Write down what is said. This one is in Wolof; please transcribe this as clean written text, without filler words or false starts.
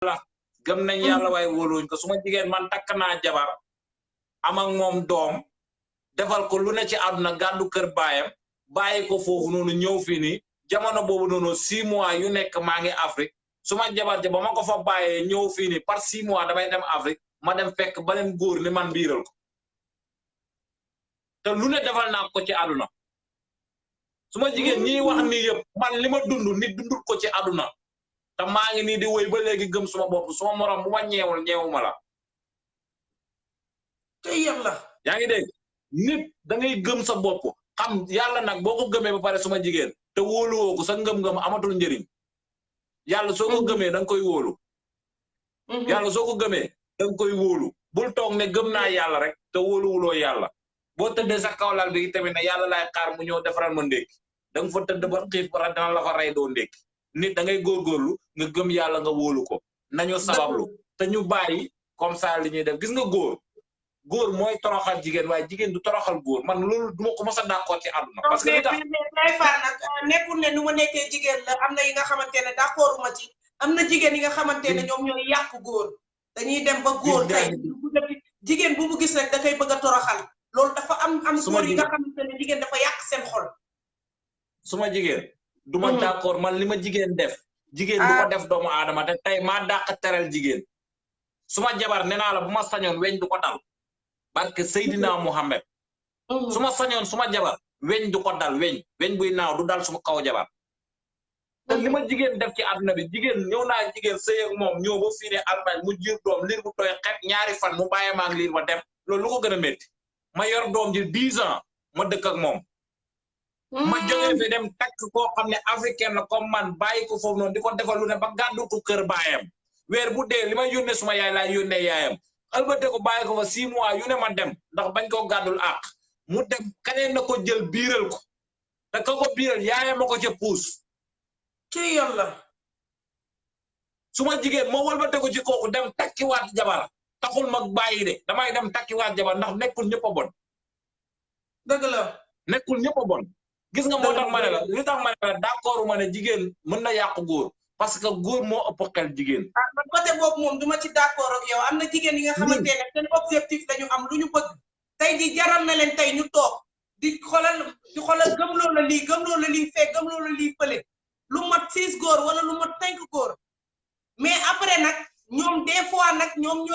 la gëm nañ yàlla waaye wóoluwuñ ko suma jigéen man takk naa jabar am ak moom doom defal ko lu ne ci àdduna gàddu kër baayam bàyyi ko foofu noonu ñëw fii nii jamono boobu noonu 6 mois yu nekk maa ngi Afrique suma jabar ja ba ma ko fa bàyyee ñëw fii nii par 6 mois damay dem Afrique ma dem fekk beneen góor ni man biiral ko te lu ne defal naa ko ci àdduna suma jigéen ñi wax nii yëpp man li ma dund nit dundul ko ci àdduna te maa ngi nii di wéy ba léegi gëm suma bopp suma morom bu ma ñeewul ñeewuma la te yàlla yaa ngi dégg nit da ngay gëm sa bopp xam yàlla nag boo ko gëmee ba pare suma jigéen te wóoluwoo ko sa ngëm-ngëm amatul njëriñ yàlla soo ko gëmee da nga koy wóolu yàlla soo ko gëmee da nga koy wóolu bul toog ne gëm naa yàlla rek te wóoluwuloo yàlla boo tëddee sa kawlal bi tamit ne yàlla laay xaar mu ñëw defaral ma ndékki da nga fa tëdd ba xiif ba dana la fa rey doo ndékki nit da ngay góorgóorlu nga gëm yàlla nga wóolu ko nañu sabablu te ñu bàyyi comme ça li ñuy def gis nga góor mooy toroxal jigéen waaye jigéen du toroxal góor man loolu duma ko mos a d'accord ci àdduna parce que li tax day far nag nekkul ne nu ma nekkee jigéen la am na yi nga xamante ne d'accorduma ci am na jigéen yi nga xamante ne ñoom ñooy yàq góor dañuy dem ba góor tey jigéen bu mu gis rek da koy bëgg a toroxal loolu dafa am góor yi nga xamante ne jigéen dafa yàq seen xol suma jigéen duma d'accord man li ma jigéen def jigéen du ko def doomu aadama te tey maa dàq teral jigéen suma jabar nee naa la bu ma sañoon weñ du ko dal barke Seydina Muhammad suma sañoon suma jabar weñ du ko dal weñ buy naaw du dal suma kaw jabar te li ma jigéen def ci àdduna bi jigéen ñëw naa jigéen sëy ak moom ñëw ba fii ne Allemagne mu jur doom liir bu tooy xet ñaari fan mu bàyyi maa ngi liir ma dem loolu lu ko gën a métti ma yor doom ji 10 ans ma dëkk ak moom ma jógee fi dem takk koo xam ne africain la comme man bàyyi ko foofu noonu di ko defal lu ne ba gàddu ko kër baayam weer bu dee li may yónnee suma yaay laa yónnee yaayam albate ko bàyyi ko fa 6 mois yu ne ma dem ndax bañ koo gàddul àq mu dem kaneen na ko jël biiral ko te ka ko biiral yaayam ma ko ca puus ci yàlla suma jigéen moo walbate ko ci kooku dem takkiwaat jabar taxul ma bàyyi de damay dem takkiwaat jabar ndax nekkul ñëpp a bon dëgg la nekkul ñëpp a bon gis nga moo tax ma ne la li tax ma ne la d'accord ma ne jigéen mën na yàqu góor parce que góor moo ëpp xel jigéen man côté boobu moom duma ci d'accord ak yow am na jigéen yi nga xamante ne seen objectif lañu am lu ñu bëgg tey di jaral na leen tey ñu toog di xoolal gëmloo la lii fee gëmloo la lii fële lu mat 6 góor wala lu mat 5 góor mais après nag ñoom des fois nag ñoom